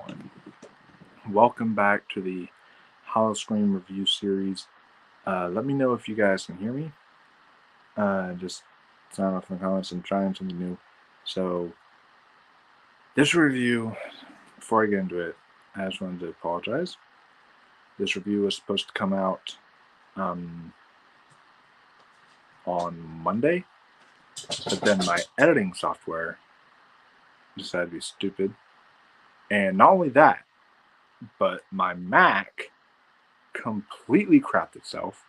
everyone. Welcome back to the HalloScream review series. Let me know if you guys can hear me. Just sound off in the comments. I'm trying something new. So, this review, before I get into it, I just wanted to apologize. This review was supposed to come out on Monday, but then my editing software decided to be stupid. And not only that, but my Mac completely crapped itself,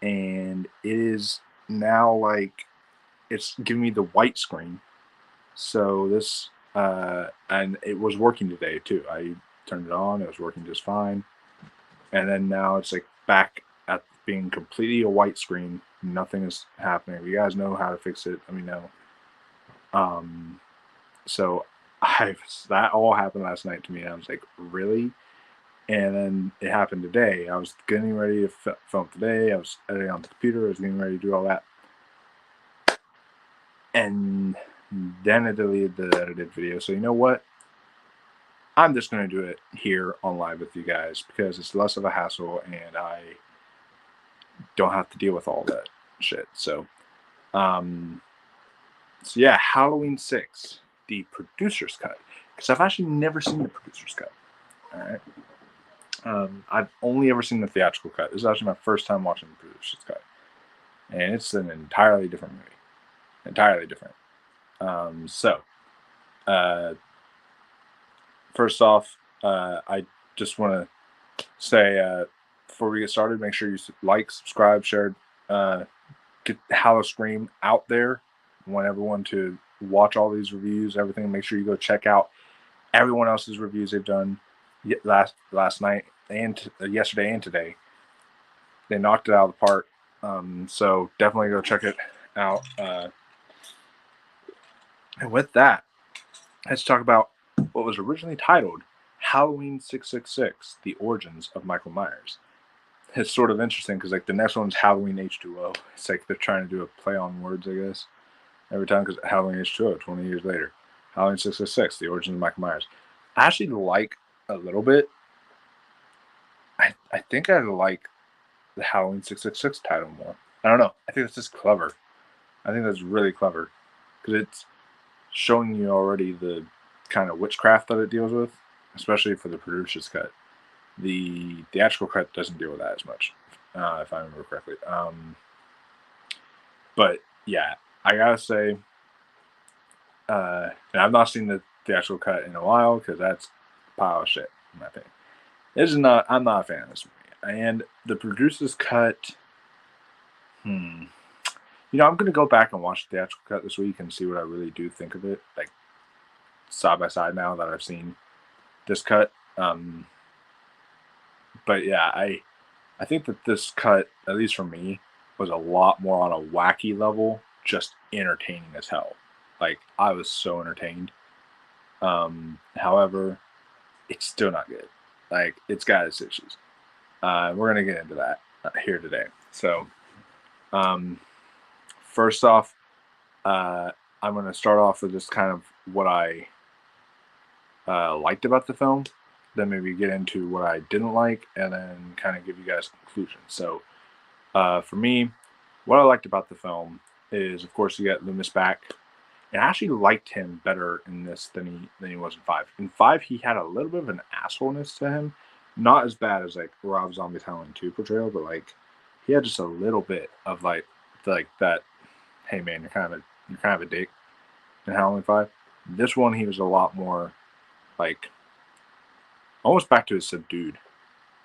and it is now like it's giving me the white screen. So this and it was working today too. I turned it on, it was working just fine, and then now it's like back at being completely a white screen. Nothing is happening. If you guys know how to fix it, let me know. So that all happened last night to me, and I was like, really? And then it happened today. I was getting ready to film today. I was editing on the computer. I was getting ready to do all that. And then I deleted the edited video. So you know what? I'm just going to do it here on live with you guys because it's less of a hassle and I don't have to deal with all that shit. So yeah, Halloween 6, the producer's cut. Because I've actually never seen the producer's cut. All right. I've only ever seen the theatrical cut. This is actually my first time watching the producer's cut, and it's an entirely different movie. Entirely different. First off, I just want to say before we get started, make sure you like, subscribe, share, get HalloScream out there. I want everyone to watch all these reviews, everything. Make sure you go check out everyone else's reviews they've done last night and yesterday and today. They knocked it out of the park. So definitely go check it out. And with that, let's talk about what was originally titled Halloween 666, The Origins of Michael Myers. It's sort of interesting because like the next one's Halloween H2O. It's like they're trying to do a play on words, I guess, every time, because Halloween H2O, 20 years later. Halloween 666, The Origins of Michael Myers. I actually like a little bit. I think I like the Halloween 666 title more. I don't know. I think that's just clever. I think that's really clever because it's showing you already the kind of witchcraft that it deals with, especially for the producer's cut. The theatrical cut doesn't deal with that as much, if I remember correctly. But yeah, I gotta say, and I've not seen the theatrical cut in a while because that's a pile of shit, in my opinion. I'm not a fan of this movie. And the producer's cut, I'm gonna go back and watch the theatrical cut this week and see what I really do think of it, like side by side now that I've seen this cut. But yeah, I think that this cut, at least for me, was a lot more on a wacky level, just entertaining as hell. Like I was so entertained. However, it's still not good. Like it's got its issues. We're gonna get into that here today. So, first off, I'm gonna start off with just kind of what I liked about the film, then maybe get into what I didn't like, and then kind of give you guys a conclusion. So, for me, what I liked about the film is, of course, you get Loomis back. And I actually liked him better in this than he was in 5. In 5, he had a little bit of an assholeness to him, not as bad as like Rob Zombie's Halloween 2 portrayal, but like he had just a little bit of like that. Hey man, you're kind of a dick in Halloween 5. This one, he was a lot more like almost back to his subdued.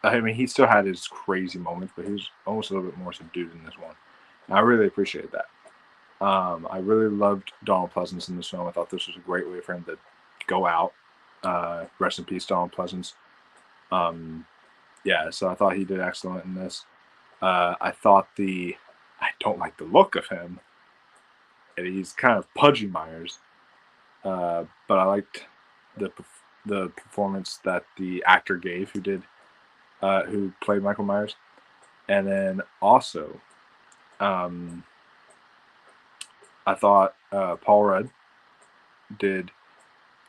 I mean, he still had his crazy moments, but he was almost a little bit more subdued in this one. And I really appreciate that. I really loved Donald Pleasance in this film. I thought this was a great way for him to go out. Rest in peace, Donald Pleasance. Yeah, so I thought he did excellent in this. I don't like the look of him. And he's kind of pudgy Myers. But I liked the performance that the actor gave who played Michael Myers. And then also, I thought Paul Rudd did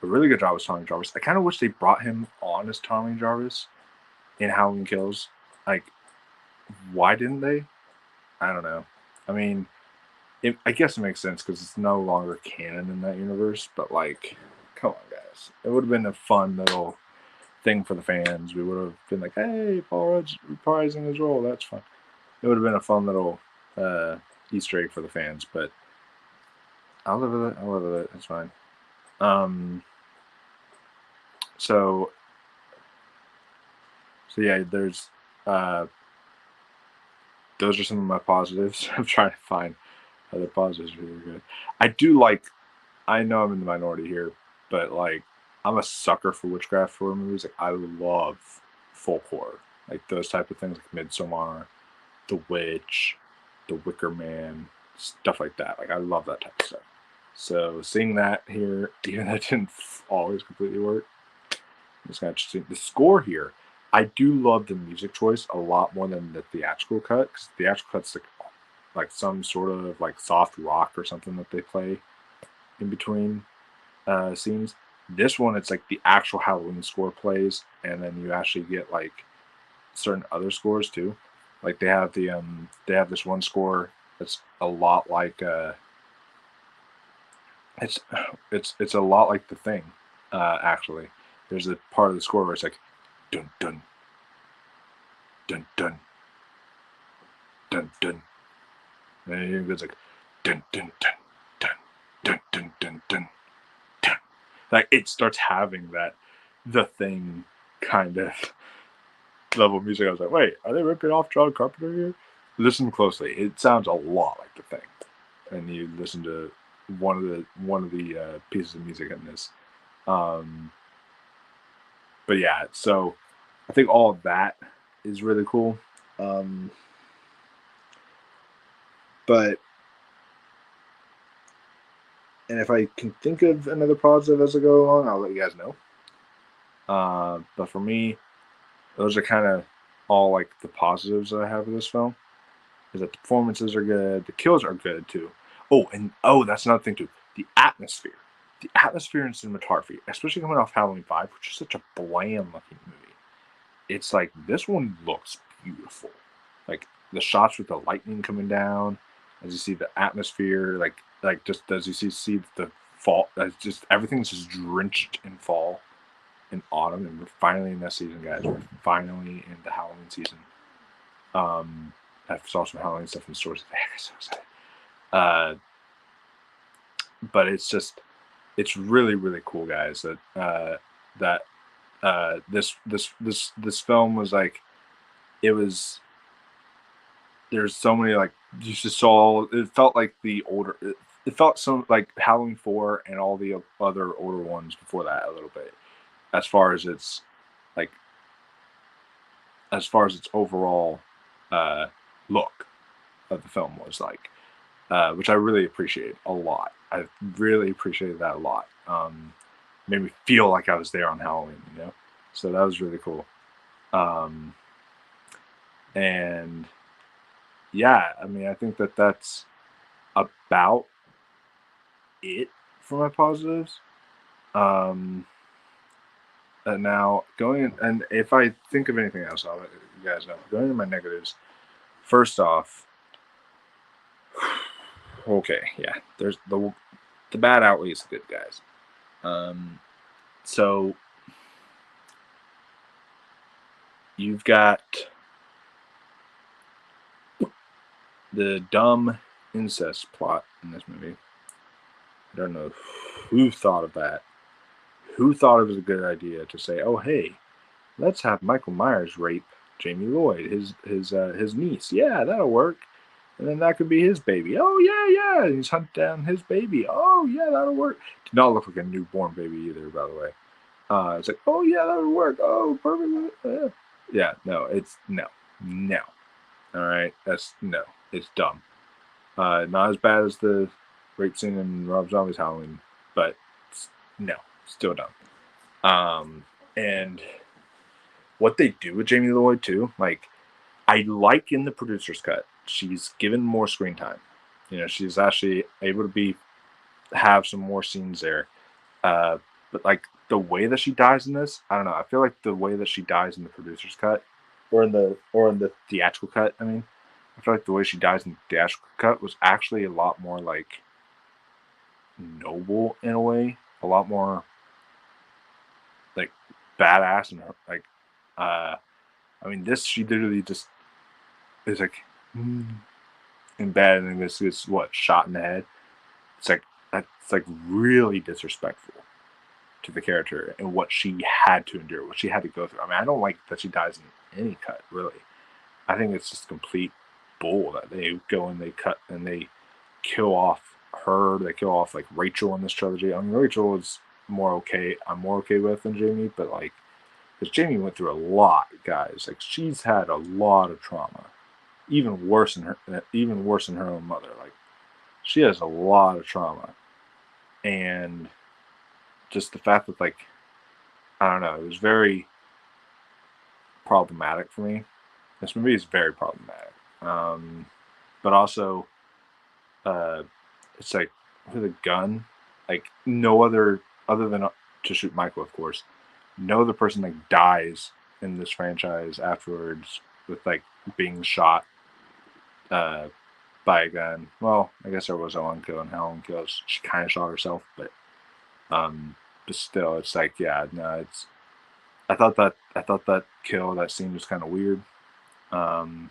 a really good job as Tommy Jarvis. I kind of wish they brought him on as Tommy Jarvis in Halloween Kills. Like, why didn't they? I don't know. I mean, I guess it makes sense because it's no longer canon in that universe. But like, come on, guys, it would have been a fun little thing for the fans. We would have been like, "Hey, Paul Rudd's reprising his role. That's fun." It would have been a fun little Easter egg for the fans. But I'll live with it. I'll live with it. It's fine. So yeah, there's those are some of my positives. I'm trying to find other positives really good. I know I'm in the minority here, but like I'm a sucker for witchcraft horror movies. Like I love folk horror, like those type of things, like Midsommar, The Witch, The Wicker Man, stuff like that. Like I love that type of stuff. So seeing that here, even though it didn't always completely work, it's kind of interesting. The score here, I do love the music choice a lot more than the theatrical cut, because the theatrical cut's like some sort of like soft rock or something that they play in between scenes. This one, it's like the actual Halloween score plays, and then you actually get like certain other scores too. Like they have this one score that's a lot like it's a lot like The Thing. Actually, there's a part of the score where it's like dun dun dun dun dun dun, and it's like dun dun dun dun dun dun dun dun dun. Like it starts having that The Thing kind of level of music. I was like, wait, are they ripping off John Carpenter here? Listen closely. It sounds a lot like The Thing, and you listen to one of the pieces of music in this. But yeah, so I think all of that is really cool. But and if I can think of another positive as I go along, I'll let you guys know. But for me, those are kind of all like the positives that I have with this film. Is that the performances are good, the kills are good too. That's another thing too. The atmosphere and cinematography, especially coming off Halloween 5, which is such a bland looking movie. It's like this one looks beautiful. Like the shots with the lightning coming down, as you see the atmosphere, like just as you see the fall, just everything's just drenched in fall and autumn, and we're finally in that season, guys. We're finally in the Halloween season. I saw some Halloween stuff in stores today. I'm so excited. But it's really really cool, guys. This film was like, there's so many, like, you just saw, it felt like it felt so like Halloween 4 and all the other older ones before that a little bit, as far as its overall look of the film was like, which I really appreciate a lot. I really appreciated that a lot. Made me feel like I was there on Halloween, so that was really cool. And yeah, I mean, I think that's about it for my positives. Now and if I think of anything else, I'll let you guys know. Going into my negatives, first off, okay, yeah, there's the bad outweighs the good, guys. So you've got the dumb incest plot in this movie. I don't know who thought of that. Who thought it was a good idea to say, "Oh, hey, let's have Michael Myers rape Jamie Lloyd, his niece. Yeah, that'll work. And then that could be his baby. Oh, yeah. And he's hunting down his baby. Oh, yeah, that'll work." Did not look like a newborn baby either, by the way. It's like, oh, yeah, that'll work. Oh, perfect. Yeah, no, it's no. All right, it's dumb. Not as bad as the rape scene in Rob Zombie's Halloween, but no, still dumb. And what they do with Jamie Lloyd too, like, I like in the producer's cut, she's given more screen time. She's actually able to have some more scenes there. But But like the way that she dies in this, I don't know. I feel like the way that she dies in the producer's cut, or in the theatrical cut. I mean, I feel like the way she dies in the theatrical cut was actually a lot more like noble in a way, a lot more like badass and like. I mean, this she literally just is like in bed and this is what shot in the head. It's like that's like really disrespectful to the character and what she had to endure, what she had to go through. I mean, I don't like that she dies in any cut, really. I think it's just complete bull that they go and they cut and they kill off her. They kill off like Rachel in this trilogy. I mean, Rachel is more okay. I'm more okay with than Jamie, but like, because Jamie went through a lot, guys. Like, she's had a lot of trauma, even worse than her own mother. Like, she has a lot of trauma, and just the fact that like, I don't know, it was very problematic for me. This movie is very problematic. But also, uh, it's like with a gun, like no other than to shoot Michael, of course. No other person like dies in this franchise afterwards with like being shot uh, by a gun. Well, I guess there was Ellen Kill and Helen Kills. She kind of shot herself, um, but still, it's like yeah, no, it's. I thought that kill that scene was kind of weird. Um,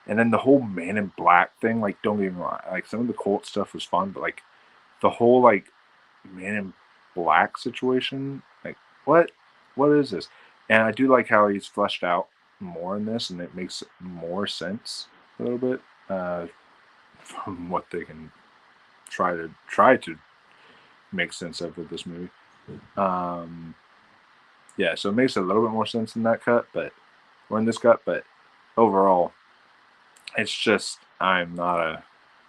and then the whole Man in Black thing, like don't get me wrong, like some of the cult stuff was fun, but like the whole like Man in Black situation, like what is this? And I do like how he's fleshed out more in this, and it makes more sense a little bit from what they can try to make sense of with this movie. Um, yeah, so it makes a little bit more sense in that cut, but or in this cut, but overall, it's just I'm not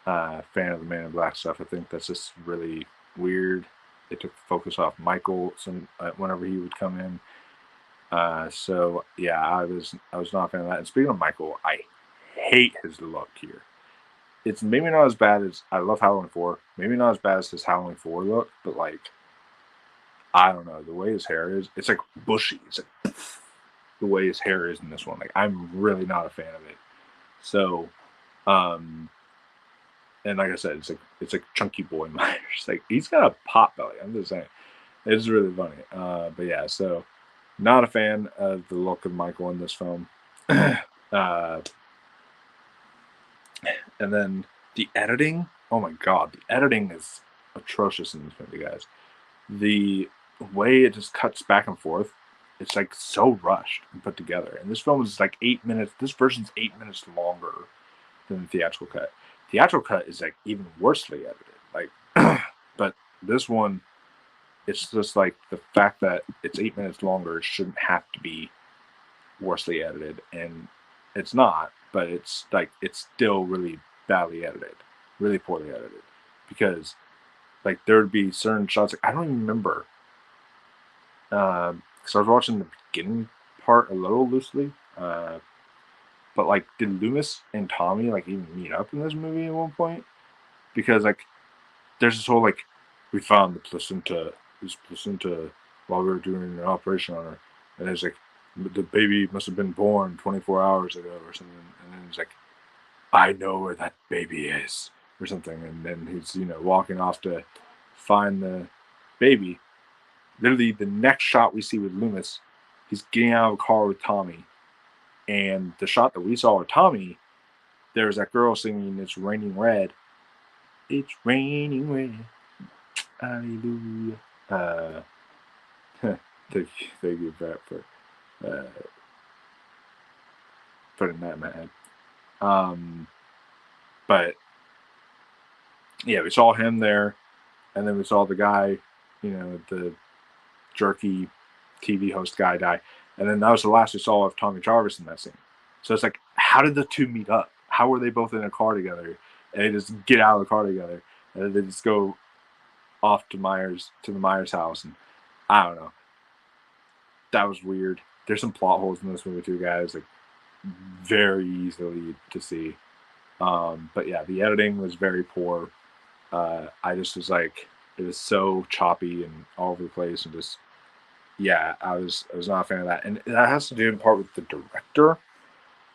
a fan of the Man in Black stuff. I think that's just really weird. They took the focus off Michael whenever he would come in. So yeah, I was not a fan of that. And speaking of Michael, I hate his look here. It's maybe not as bad as I love Halloween 4. Maybe not as bad as his Halloween 4 look, but like I don't know the way his hair is. It's like bushy. It's like the way his hair is in this one. Like I'm really not a fan of it. So, um, and like I said, it's like Chunky Boy Myers. Like he's got a pot belly. I'm just saying, it's really funny. But yeah, so not a fan of the look of Michael in this film. uh, and then the editing. Oh my god, the editing is atrocious in this movie, guys. The way it just cuts back and forth, it's like so rushed and put together. And this film is like 8 minutes. This version's 8 minutes longer than the theatrical cut. Theatrical cut is like even worsely edited. Like, but this one, it's just like the fact that it's 8 minutes longer shouldn't have to be worsely edited, and it's not. But it's like it's still really badly edited, really poorly edited, because like there would be certain shots. Like I don't even remember, because I was watching the beginning part a little loosely. But like, did Loomis and Tommy like even meet up in this movie at one point? Because like, there's this whole like, we found this placenta while we were doing an operation on her, and it's like, the baby must have been born 24 hours ago or something, and then it's like, I know where that baby is or something, and then he's walking off to find the baby. Literally, the next shot we see with Loomis, he's getting out of a car with Tommy. And the shot that we saw with Tommy, there's that girl singing "It's Raining Red." It's raining red, hallelujah. Thank you for uh, putting that in my head. But yeah, we saw him there, and then we saw the guy, the jerky TV host guy die. And then that was the last we saw of Tommy Jarvis in that scene. So it's like, how did the two meet up? How were they both in a car together? And they just get out of the car together. And then they just go off to the Myers house. And I don't know. That was weird. There's some plot holes in this movie too, guys. Like, very easily to see. But yeah, the editing was very poor. I just was like, it was so choppy and all over the place, and just yeah, I was not a fan of that, and that has to do in part with the director,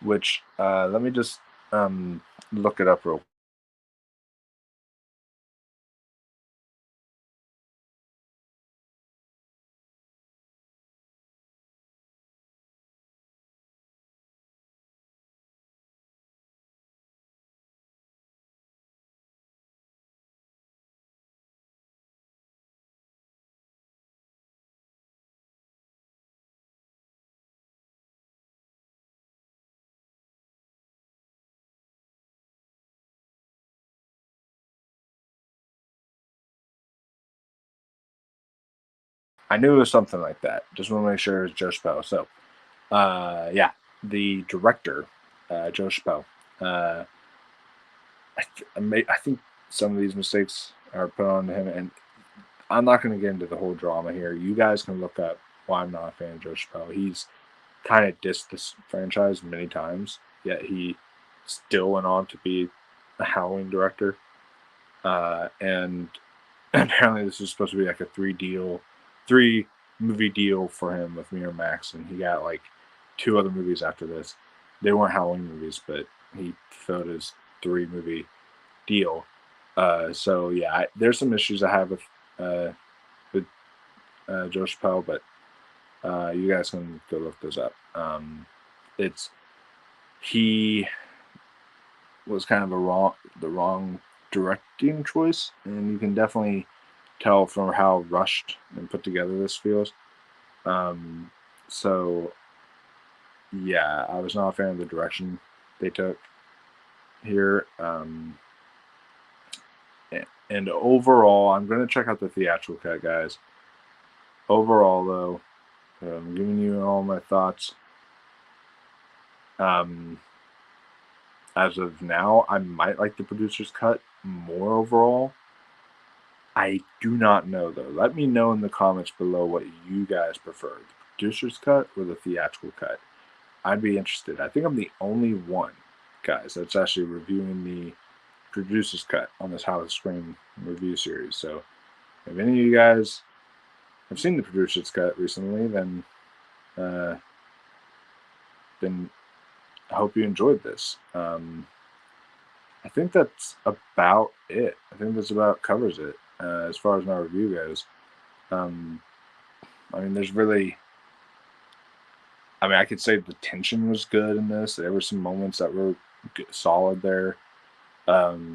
which let me just um look it up real. I knew it was something like that. Just want to make sure it's Joe Spell. So yeah, the director, Joe Spell. Uh, I think some of these mistakes are put on him, and I'm not going to get into the whole drama here. You guys can look up why I'm not a fan of Joe Chappelle. He's kind of dissed this franchise many times, yet he still went on to be a Halloween director. And apparently, this is supposed to be like a three movie deal for him with Miramax, and he got like two other movies after this. They weren't Halloween movies, but he fulfilled his three movie deal. So yeah, there's some issues I have uh, with Joe Chappelle, but you guys can go look those up. It's he was kind of the wrong directing choice, and you can definitely tell from how rushed and put together this feels. Um, so yeah, I was not a fan of the direction they took here. And overall, I'm going to check out the theatrical cut, guys. Overall, though, I'm giving you all my thoughts. Um, as of now, I might like the producer's cut more overall. I do not know though. Let me know in the comments below what you guys prefer, the producer's cut or the theatrical cut. I'd be interested. I think I'm the only one, guys, that's actually reviewing the producer's cut on this HalloScream review series. So if any of you guys have seen the producer's cut recently, uh, then I hope you enjoyed this. I think that's about it. I think that's about covers it as far as my review goes. Um, I mean, there's really. I mean, I could say the tension was good in this. There were some moments that were solid there. I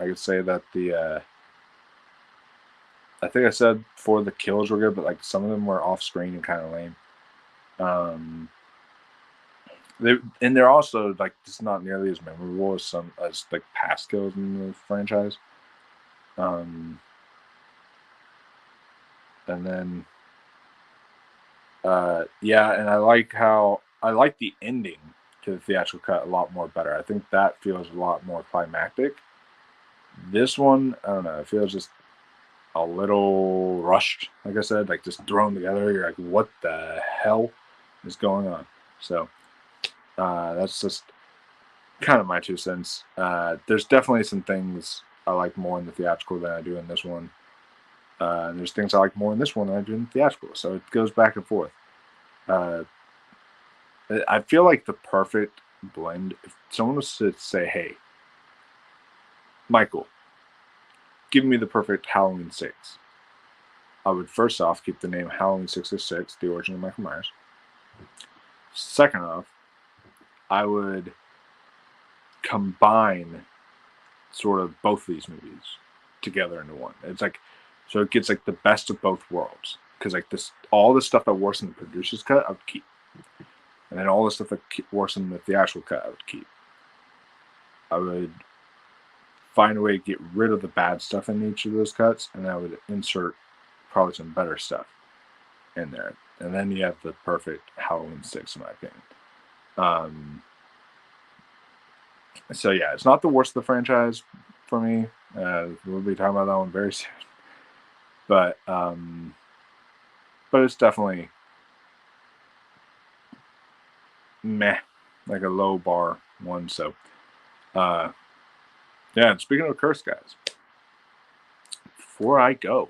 could say that I think I said before the kills were good, but like some of them were off screen and kind of lame. Um, they're also like just not nearly as memorable as some as like past kills in the franchise. Um, and then yeah, and I like the ending to the theatrical cut a lot more better. I think that feels a lot more climactic. This one, I don't know, it feels just a little rushed. Like I said, like just thrown together. You're like, what the hell is going on? So that's just kind of my 2 cents. There's definitely some things I like more in the theatrical than I do in this one. And there's things I like more in this one than I do in the theatrical. So it goes back and forth. Uh, I feel like the perfect blend. If someone was to say, "Hey, Michael, give me the perfect Halloween 6," I would first off keep the name Halloween 606, the origin of Michael Myers. Second off, I would combine sort of both of these movies together into one. It's like so it gets like the best of both worlds because like this all the stuff that works in the producer's cut I would keep, and then all the stuff that works in the theatrical cut I would keep. I would find a way to get rid of the bad stuff in each of those cuts, and I would insert probably some better stuff in there, and then you have the perfect Halloween 6, in my opinion. Um, so yeah, it's not the worst of the franchise for me. We'll be talking about that one very soon, but it's definitely meh, like a low bar one. So uh, yeah. And speaking of curse, guys, before I go,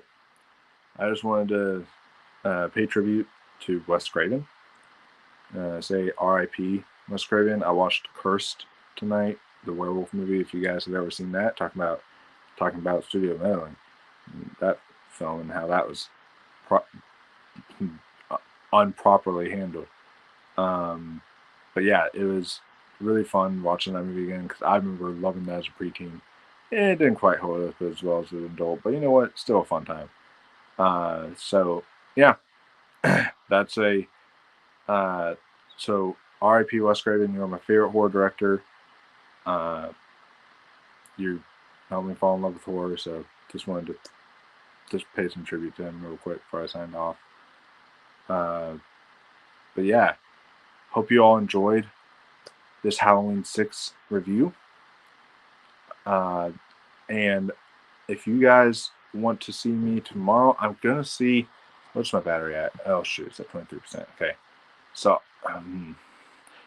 I just wanted to pay tribute to Wes Craven. Say R.I.P. Wes Craven. I watched Cursed tonight, the werewolf movie. If you guys have ever seen that, talking about studio meddling, that film and how that was unproperly handled. But yeah, it was really fun watching that movie again because I remember loving that as a preteen. It didn't quite hold up as well as an adult, but you know what? Still a fun time. So yeah, that's a so R.I.P. Wes Craven. You're my favorite horror director. You helped me fall in love with horror, so just wanted to just pay some tribute to him real quick before I signed off. But yeah, hope you all enjoyed this Halloween 6 review. And if you guys want to see me tomorrow, I'm gonna see. What's my battery at? Oh shoot, it's at 23%. Okay, so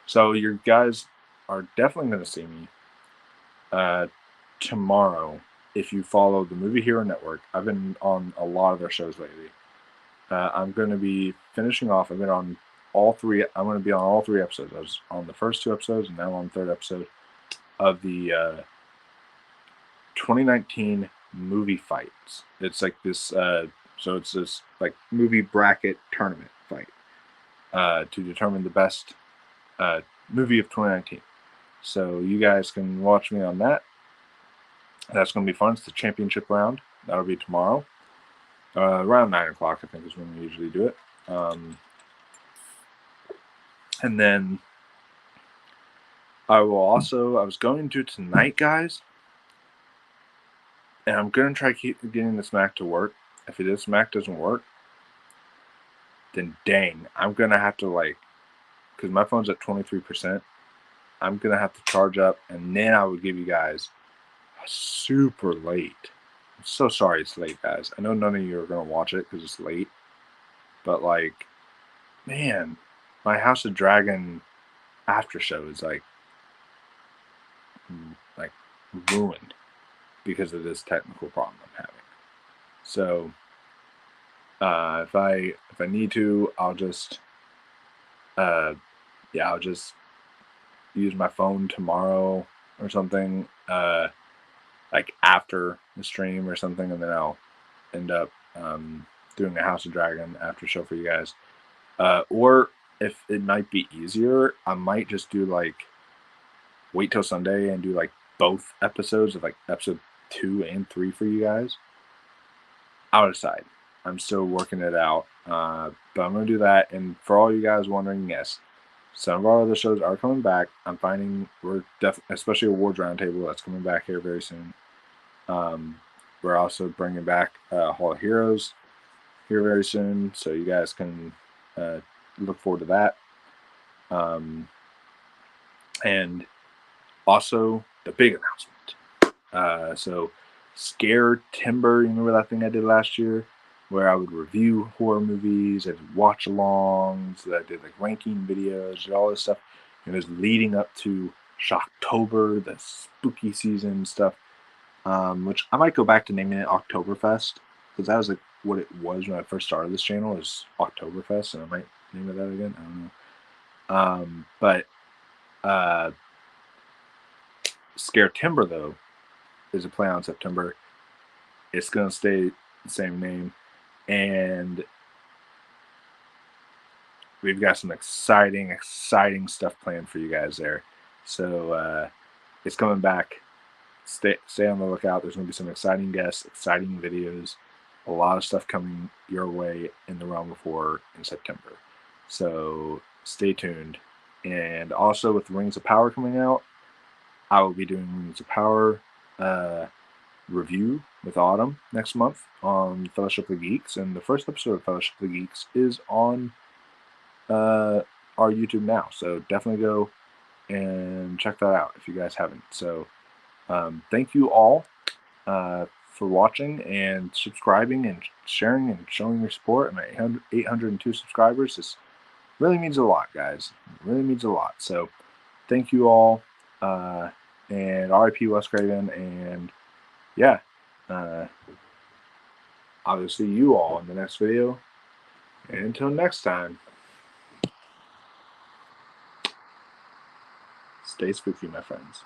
so you guys are definitely gonna see me tomorrow if you follow the Movie Hero Network. I've been on a lot of their shows lately. I'm going to be finishing off. I've been on all three. I'm going to be on all 3 episodes. I was on the first 2 episodes, and now I'm on the 3rd episode of the 2019 movie fights. It's like this. So it's this like movie bracket tournament fight to determine the best movie of 2019. So you guys can watch me on that. That's going to be fun. It's the championship round. That'll be tomorrow. Around 9 o'clock, I think, is when we usually do it. And then I was going to tonight, guys, and I'm going to try keep getting this Mac to work. If this Mac doesn't work, then dang, I'm going to have to, because my phone's at 23%, I'm going to have to charge up, and then I would give you guys super late. I'm so sorry it's late, guys. I know none of you are going to watch it because it's late, but, man, my House of Dragon after show is, ruined because of this technical problem I'm having. So if I need to, I'll just use my phone tomorrow or something, after the stream or something, and then I'll end up doing a House of Dragon after show for you guys. Or if it might be easier, I might just do wait till Sunday and do both episodes of episode 2 and 3 for you guys. I'll decide. I'm still working it out, but I'm gonna do that. And for all you guys wondering, yes, some of our other shows are coming back. I'm finding we're definitely, especially Awards Roundtable, that's coming back here very soon. We're also bringing back Hall of Heroes here very soon, so you guys can look forward to that. And also the big announcement. So Scare Timber, you remember that thing I did last year where I would review horror movies, I did watch alongs, I did ranking videos, all this stuff. It was leading up to Shocktober, the spooky season stuff, which I might go back to naming it Oktoberfest, because that was what it was when I first started this channel, was Oktoberfest, and I might name it that again. I don't know. But Scare Timber, though, is a play on September. It's going to stay the same name. And we've got some exciting stuff planned for you guys there. So it's coming back. Stay on the lookout. There's going to be some exciting guests, exciting videos, a lot of stuff coming your way in the realm of horror in September. So stay tuned. And also with Rings of Power coming out, I will be doing Rings of Power review with Autumn next month on Fellowship of the Geeks. And the first episode of Fellowship of the Geeks is on our YouTube now. So definitely go and check that out if you guys haven't. So thank you all for watching and subscribing and sharing and showing your support. I'm at 802 subscribers. This really means a lot, guys. It really means a lot. So thank you all. And R.I.P. Wes Craven. And yeah, I will see you all in the next video. And until next time, stay spooky, my friends.